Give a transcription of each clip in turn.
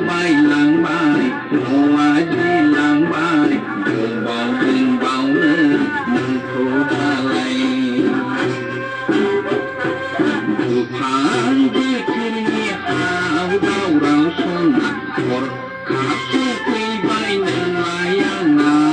bay làng bay hoa đi làng bay đường bao nơi mừng thu ta lay từ phán đi kiri hào đau đau xuân một khát su quy bay nâng lại na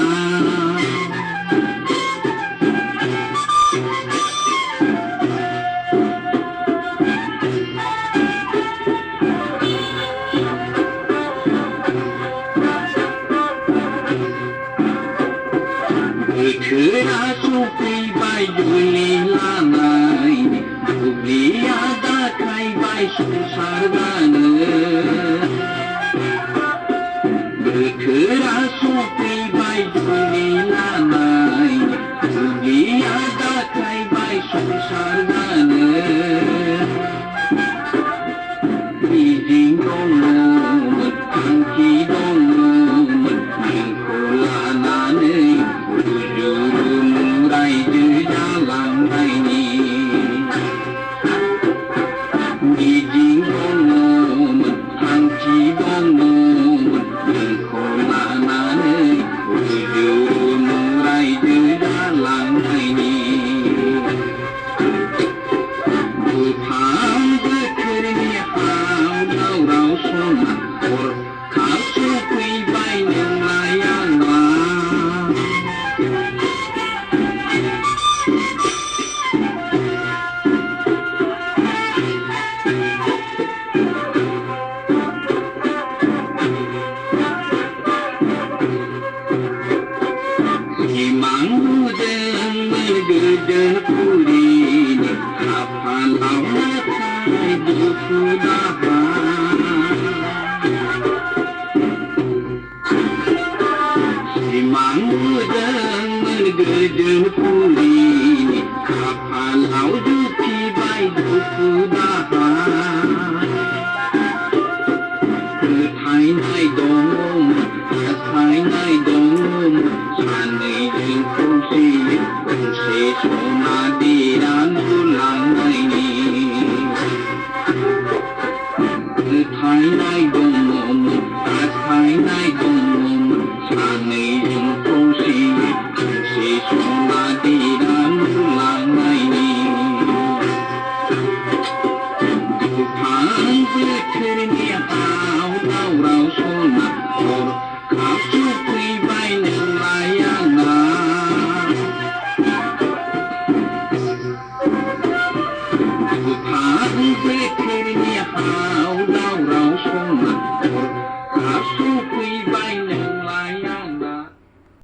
cứ đã su quy bay đuôi lì la này đuôi lì đã khai bay sung sa ra nữa cứ đã su quy bay đuôi lì la này đuôi lì đã khai bay sung sa ra nữa đi đi đông mật thằng chi đông mật mình khổ là na nơi murai dư gia làng này đi đi đông mật thằng chi đông mật mình khổ là na nơi murai dư gia làng này từ tháng tới kiri hào đau đau xuân một khát su quy bay nâng lại na mang đơn đưa đơn puri apa lau khai đưa phu đa mang đơn đưa đơn puri apa lau đưa phi bay đưa phu đa thái nay đông thái nay đông sàn này đừng không gì